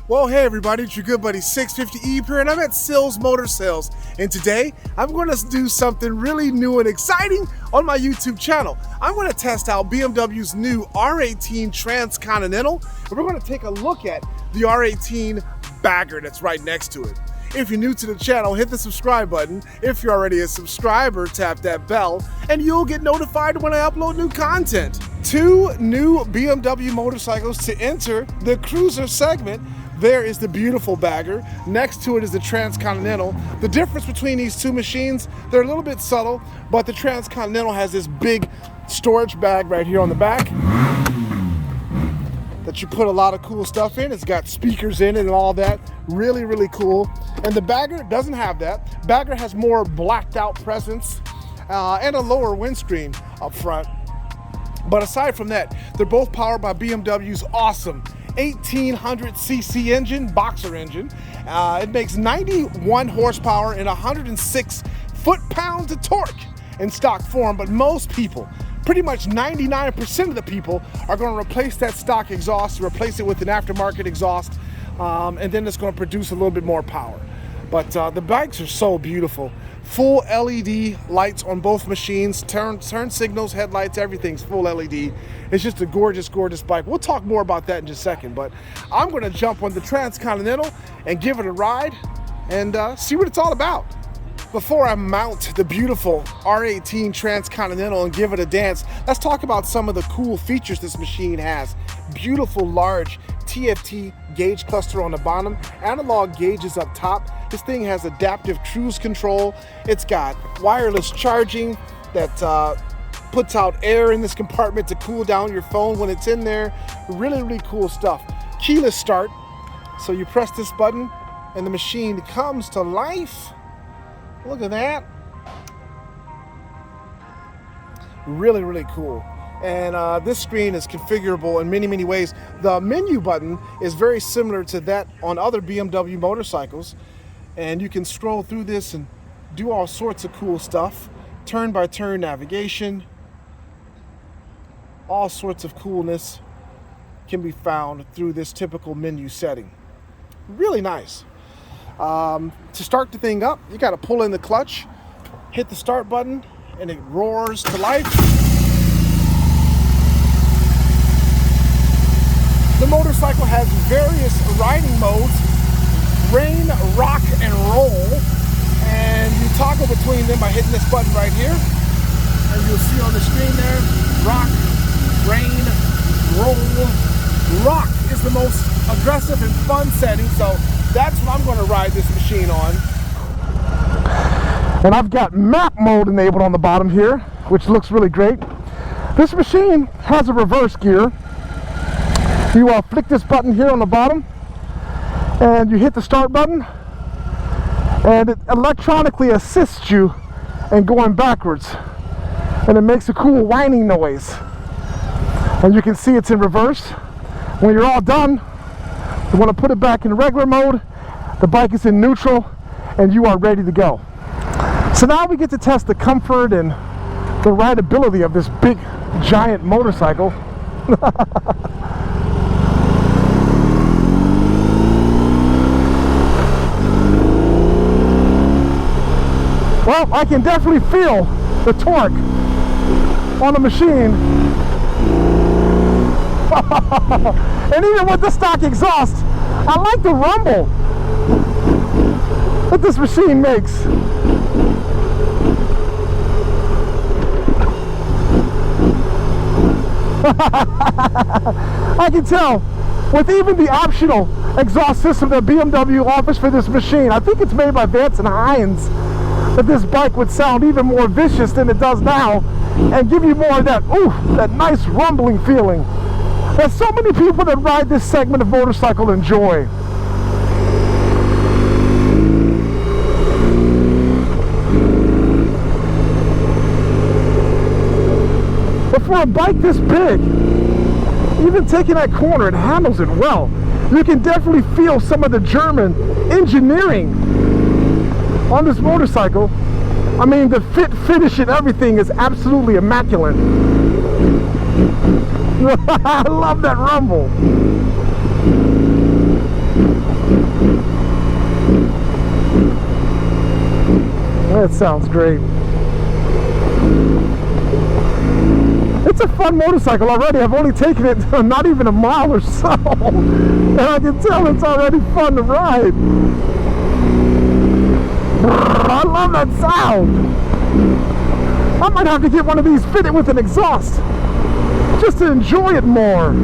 Well, hey everybody, it's your good buddy 650E here, and I'm at Sills Motor Sales. And today, I'm going to do something really new and exciting on my YouTube channel. I'm going to test out BMW's new R18 Transcontinental, and we're going to take a look at the R18 bagger that's right next to it. If you're new to the channel, hit the subscribe button. If you're already a subscriber, tap that bell, and you'll get notified when I upload new content. Two new BMW motorcycles to enter the cruiser segment. There is the beautiful bagger. Next to it is the Transcontinental. The difference between these two machines, they're a little bit subtle, but the Transcontinental has this big storage bag right here on the back that you put a lot of cool stuff in. It's got speakers in it and all that. Really, really cool. And the bagger doesn't have that. Bagger has more blacked out presence and a lower windscreen up front. But aside from that, they're both powered by BMW's awesome 1800cc engine, boxer engine. It makes 91 horsepower and 106 foot-pounds of torque in stock form, but most people, pretty much 99% of the people, are going to replace that stock exhaust, replace it with an aftermarket exhaust, and then it's going to produce a little bit more power. But the bikes are so beautiful. Full LED lights on both machines, turn signals, headlights, everything's full LED. It's just a gorgeous, gorgeous bike. We'll talk more about that in just a second, but I'm gonna jump on the Transcontinental and give it a ride and see what it's all about. Before I mount the beautiful R18 Transcontinental and give it a dance, let's talk about some of the cool features this machine has. Beautiful large TFT gauge cluster on the bottom, analog gauges up top. This thing has adaptive cruise control. It's got wireless charging that puts out air in this compartment to cool down your phone when it's in there. Really, really cool stuff. Keyless start. So you press this button and the machine comes to life. Look at that. Really, really cool. And this screen is configurable in many, many ways. The menu button is very similar to that on other BMW motorcycles. And you can scroll through this and do all sorts of cool stuff. Turn-by-turn navigation. All sorts of coolness can be found through this typical menu setting. Really nice. To start the thing up, you got to pull in the clutch, hit the start button, and it roars to life. The motorcycle has various riding modes: rain, rock, and roll. And you toggle between them by hitting this button right here. And you'll see on the screen there, rock, rain, roll. Rock is the most aggressive and fun setting, so that's what I'm going to ride this machine on. And I've got map mode enabled on the bottom here, which looks really great. This machine has a reverse gear. You flick this button here on the bottom and you hit the start button, and it electronically assists you in going backwards, and it makes a cool whining noise. And you can see it's in reverse. When you're all done, you want to put it back in regular mode. The bike is in neutral and you are ready to go. So now we get to test the comfort and the rideability of this big giant motorcycle. Well, I can definitely feel the torque on the machine. And even with the stock exhaust, I like the rumble that this machine makes. I can tell with even the optional exhaust system that BMW offers for this machine. I think it's made by Vance and Hines, that this bike would sound even more vicious than it does now and give you more of that, oof, that nice rumbling feeling that so many people that ride this segment of motorcycle enjoy. But for a bike this big, even taking that corner, it handles it well. You can definitely feel some of the German engineering on this motorcycle. I mean, the fit, finish, and everything is absolutely immaculate. I love that rumble. That sounds great. It's a fun motorcycle already. I've only taken it not even a mile or so, and I can tell it's already fun to ride. I love that sound. I might have to get one of these fitted with an exhaust just to enjoy it more.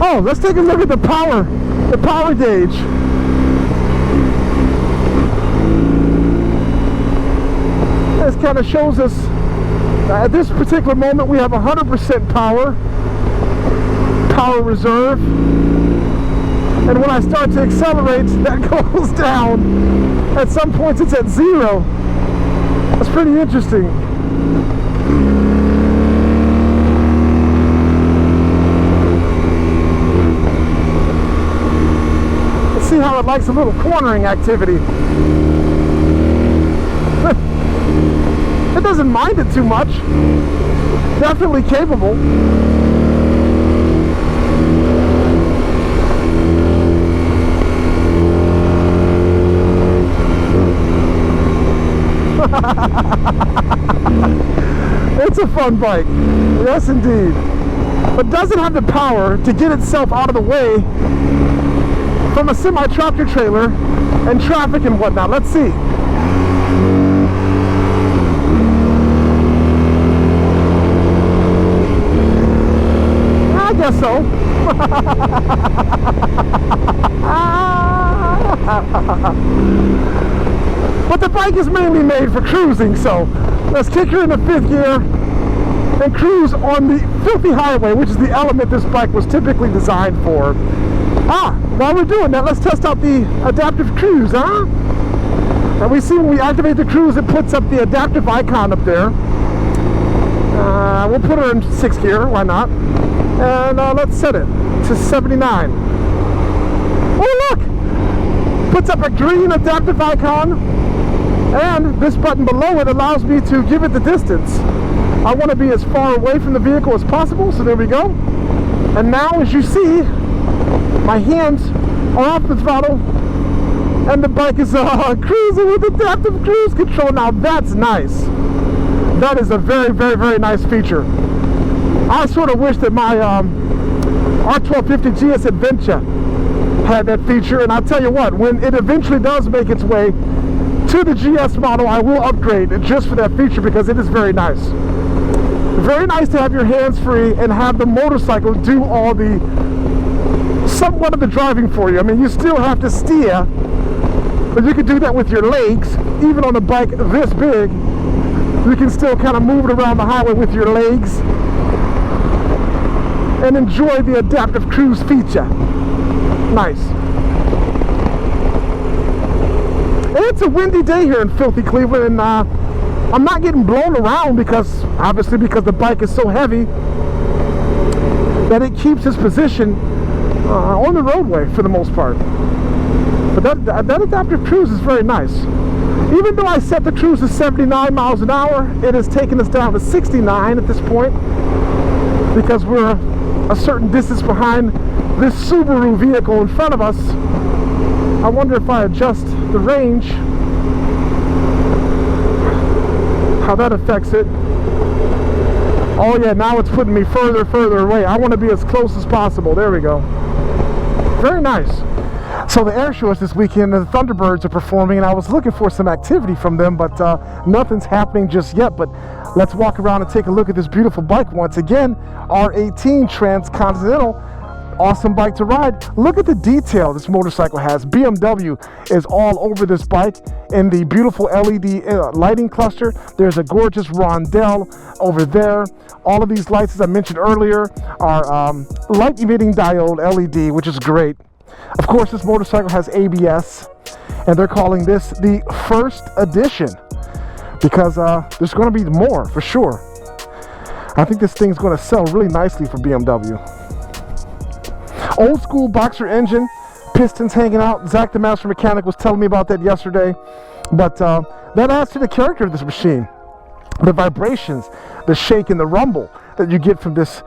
Oh, let's take a look at the power gauge. This kind of shows us at this particular moment we have 100% power reserve, and when I start to accelerate, that goes down. At some points it's at 0. That's pretty interesting. Let's see how it likes a little cornering activity. It doesn't mind it too much. Definitely capable. It's a fun bike. Yes, indeed. But doesn't have the power to get itself out of the way from a semi-tractor trailer and traffic and whatnot. Let's see. I guess so. But the bike is mainly made for cruising, so let's kick her into 5th gear and cruise on the filthy highway, which is the element this bike was typically designed for. While we're doing that, let's test out the adaptive cruise, huh? And we see when we activate the cruise, it puts up the adaptive icon up there. We'll put her in 6th gear, why not? And let's set it to 79. Oh, look! Puts up a green adaptive icon, and this button below it allows me to give it the distance. I want to be as far away from the vehicle as possible, so there we go. And now, as you see, my hands are off the throttle, and the bike is cruising with adaptive cruise control. Now that's nice. That is a very, very, very nice feature. I sort of wish that my R1250 GS Adventure had that feature, and I'll tell you what, when it eventually does make its way to the GS model, I will upgrade just for that feature because it is very nice. Very nice to have your hands free and have the motorcycle do all the somewhat of the driving for you. I mean, you still have to steer, but you can do that with your legs. Even on a bike this big, you can still kind of move it around the highway with your legs and enjoy the adaptive cruise feature. Nice. And it's a windy day here in filthy Cleveland, and I'm not getting blown around because the bike is so heavy that it keeps its position on the roadway for the most part. But that adaptive cruise is very nice. Even though I set the cruise to 79 miles an hour, it has taken us down to 69 at this point because we're a certain distance behind this Subaru vehicle in front of us. I wonder if I adjust the range, how that affects it. Oh yeah, now it's putting me further away. I want to be as close as possible. There we go. Very nice. So the air shows this weekend, the Thunderbirds are performing, and I was looking for some activity from them, but nothing's happening just yet. But let's walk around and take a look at this beautiful bike once again. R18 Transcontinental. Awesome bike to ride. Look at the detail this motorcycle has. BMW is all over this bike in the beautiful LED lighting cluster. There's a gorgeous rondelle over there. All of these lights, as I mentioned earlier, are light emitting diode LED, which is great. Of course, this motorcycle has ABS, and they're calling this the first edition because there's going to be more for sure. I think this thing's going to sell really nicely for BMW. Old school boxer engine, pistons hanging out. Zach the Master Mechanic was telling me about that yesterday, but that adds to the character of this machine. The vibrations, the shake and the rumble that you get from this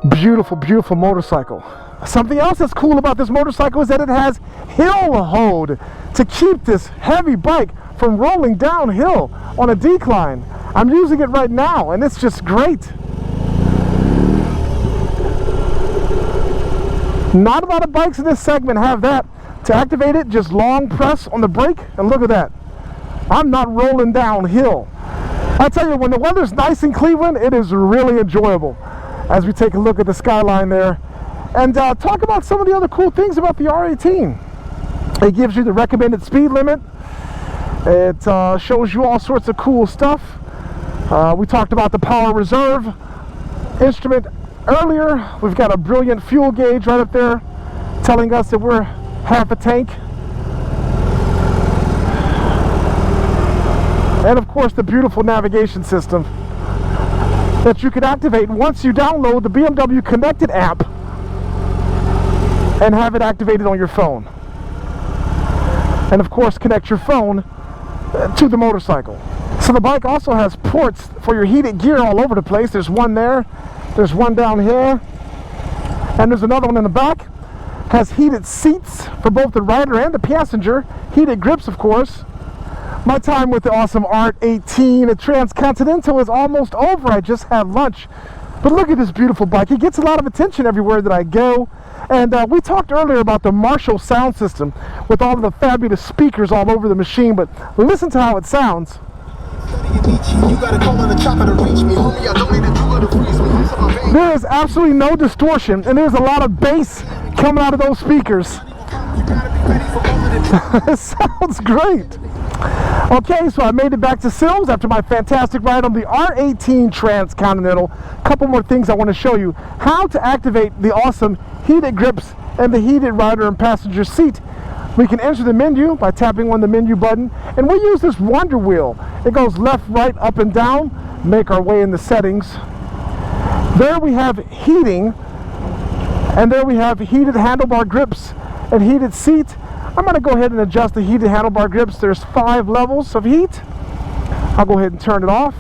beautiful, beautiful motorcycle. Something else that's cool about this motorcycle is that it has hill hold to keep this heavy bike from rolling downhill on a decline. I'm using it right now and it's just great. Not a lot of bikes in this segment have that. To activate it, just long press on the brake and look at that. I'm not rolling downhill. I tell you, when the weather's nice in Cleveland, it is really enjoyable. As we take a look at the skyline there and talk about some of the other cool things about the R18. It gives you the recommended speed limit. It shows you all sorts of cool stuff. We talked about the power reserve instrument earlier. We've got a brilliant fuel gauge right up there telling us that we're half a tank. And of course the beautiful navigation system that you can activate once you download the BMW Connected app and have it activated on your phone. And of course connect your phone to the motorcycle. So the bike also has ports for your heated gear all over the place. There's one there, there's one down here, and there's another one in the back. Has heated seats for both the rider and the passenger. Heated grips, of course. My time with the awesome R18 Transcontinental is almost over. I just had lunch. But look at this beautiful bike. It gets a lot of attention everywhere that I go. And we talked earlier about the Marshall sound system with all of the fabulous speakers all over the machine. But listen to how it sounds. There is absolutely no distortion, and there's a lot of bass coming out of those speakers. It sounds great. Okay, so I made it back to Sills after my fantastic ride on the R18 Transcontinental. A couple more things I want to show you. How to activate the awesome heated grips and the heated rider and passenger seat. We can enter the menu by tapping on the menu button, and we use this wonder wheel. It goes left, right, up, and down. Make our way in the settings. There we have heating, and there we have heated handlebar grips and heated seat. I'm going to go ahead and adjust the heated handlebar grips. There's 5 levels of heat. I'll go ahead and turn it off.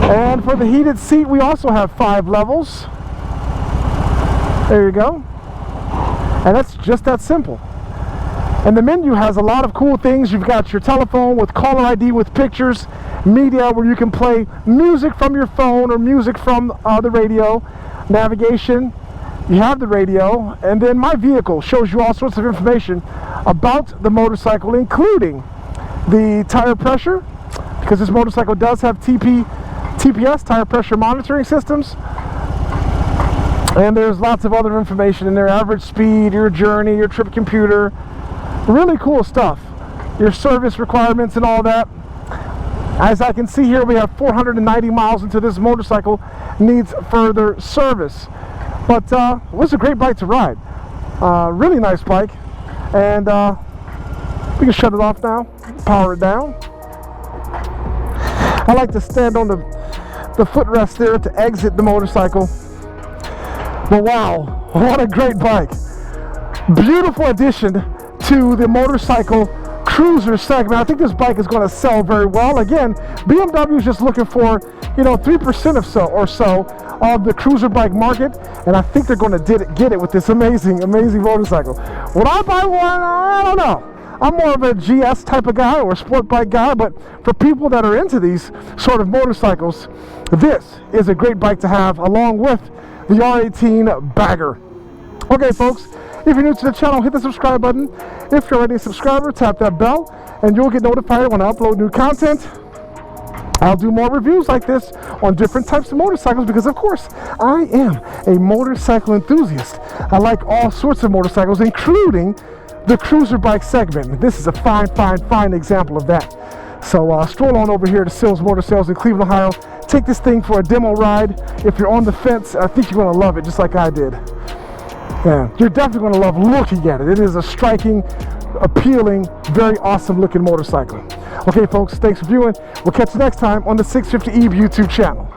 And for the heated seat, we also have 5 levels. There you go. And that's just that simple. And the menu has a lot of cool things. You've got your telephone with caller ID with pictures, media where you can play music from your phone or music from the radio, navigation, you have the radio, and then my vehicle shows you all sorts of information about the motorcycle, including the tire pressure, because this motorcycle does have TPS, tire pressure monitoring systems. And there's lots of other information in there, average speed, your journey, your trip computer, really cool stuff, your service requirements and all that. As I can see here, we have 490 miles until this motorcycle needs further service. But it was a great bike to ride, really nice bike. And we can shut it off now, power it down. I like to stand on the footrest there to exit the motorcycle. But wow, what a great bike. Beautiful addition to the motorcycle cruiser segment. I think this bike is going to sell very well. Again, BMW is just looking for, 3% or so of the cruiser bike market, and I think they're going to get it with this amazing motorcycle. Would I buy one? I don't know. I'm more of a GS type of guy or a sport bike guy, but for people that are into these sort of motorcycles, this is a great bike to have along with the R18 Bagger. Okay, folks, if you're new to the channel, hit the subscribe button. If you're already a subscriber, tap that bell, and you'll get notified when I upload new content. I'll do more reviews like this on different types of motorcycles because, of course, I am a motorcycle enthusiast. I like all sorts of motorcycles, including the cruiser bike segment. This is a fine example of that. So stroll on over here to Sills Motor Sales in Cleveland, Ohio. Take this thing for a demo ride. If you're on the fence, I think you're going to love it just like I did. Yeah, you're definitely going to love looking at it. It is a striking, appealing, very awesome looking motorcycle. Okay, folks, thanks for viewing. We'll catch you next time on the 650 Eve YouTube channel.